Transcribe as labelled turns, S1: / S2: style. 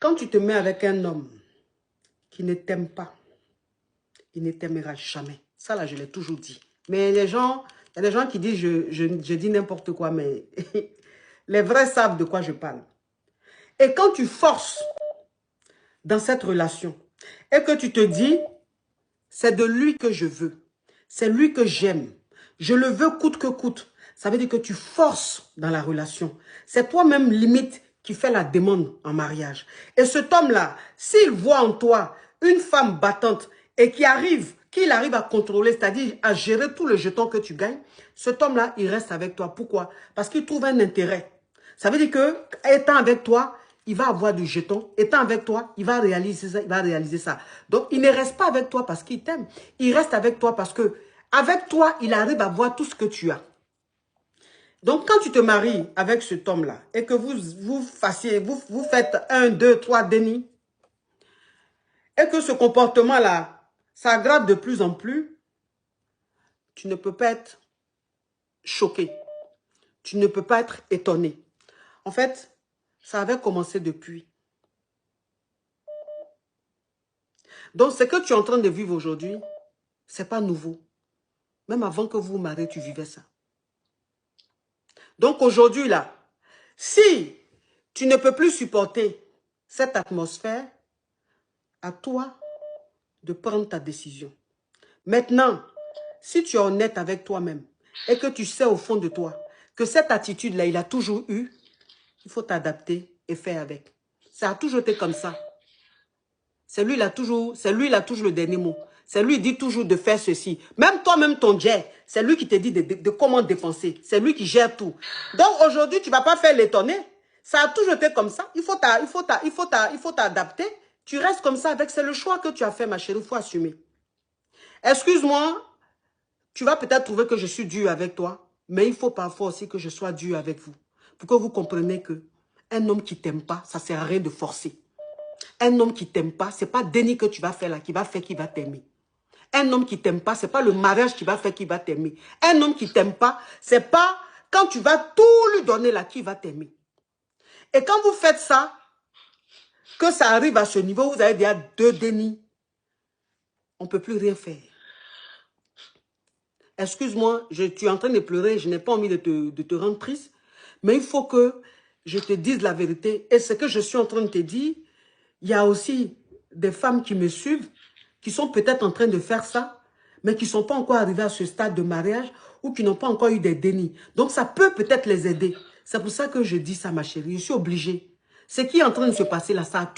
S1: Quand tu te mets avec un homme qui ne t'aime pas, il ne t'aimera jamais. Ça, là, je l'ai toujours dit. Mais les gens, il y a des gens qui disent je dis n'importe quoi, mais les vrais savent de quoi je parle. Et quand tu forces dans cette relation et que tu te dis, c'est de lui que je veux, c'est lui que j'aime, je le veux coûte que coûte, ça veut dire que tu forces dans la relation. C'est toi-même limite qui fais la demande en mariage. Et cet homme-là, s'il voit en toi une femme battante et qu'il arrive à contrôler, c'est-à-dire à gérer tout le jeton que tu gagnes, cet homme-là, il reste avec toi. Pourquoi? Parce qu'il trouve un intérêt. Ça veut dire que, étant avec toi, il va avoir du jeton. Étant avec toi, il va réaliser ça. Donc, il ne reste pas avec toi parce qu'il t'aime. Il reste avec toi parce que, avec toi, il arrive à voir tout ce que tu as. Donc, quand tu te maries avec cet homme-là et que vous faites 1, 2, 3 dénis et que ce comportement-là s'aggrave de plus en plus, tu ne peux pas être choqué. Tu ne peux pas être étonné. En fait, ça avait commencé depuis. Donc, ce que tu es en train de vivre aujourd'hui, ce n'est pas nouveau. Même avant que vous vous mariez, tu vivais ça. Donc, aujourd'hui, là, si tu ne peux plus supporter cette atmosphère, à toi de prendre ta décision. Maintenant, si tu es honnête avec toi-même et que tu sais au fond de toi que cette attitude-là, il a toujours eu, il faut t'adapter et faire avec. Ça a toujours été comme ça. C'est lui, il a toujours le dernier mot. C'est lui qui dit toujours de faire ceci. Même toi-même, ton jet, c'est lui qui te dit de comment dépenser. C'est lui qui gère tout. Donc aujourd'hui, tu ne vas pas faire l'étonner. Ça a toujours été comme ça. Il faut t'adapter. Tu restes comme ça avec. C'est le choix que tu as fait, ma chérie. Il faut assumer. Excuse-moi, tu vas peut-être trouver que je suis dur avec toi. Mais il faut parfois aussi que je sois dur avec vous. Pour que vous compreniez que un homme qui ne t'aime pas, ça ne sert à rien de forcer. Un homme qui ne t'aime pas, ce n'est pas déni que tu vas faire là qui va faire qu'il va t'aimer. Un homme qui ne t'aime pas, ce n'est pas le mariage qui va faire qu'il va t'aimer. Un homme qui ne t'aime pas, ce n'est pas quand tu vas tout lui donner là qu'il va t'aimer. Et quand vous faites ça, que ça arrive à ce niveau, vous avez déjà 2 dénis. On ne peut plus rien faire. Excuse-moi, tu es en train de pleurer, je n'ai pas envie de te rendre triste, mais il faut que je te dise la vérité. Et ce que je suis en train de te dire, il y a aussi des femmes qui me suivent, qui sont peut-être en train de faire ça, mais qui ne sont pas encore arrivées à ce stade de mariage ou qui n'ont pas encore eu des dénis. Donc, ça peut peut-être les aider. C'est pour ça que je dis ça, ma chérie. Je suis obligée. Ce qui est en train de se passer là, ça a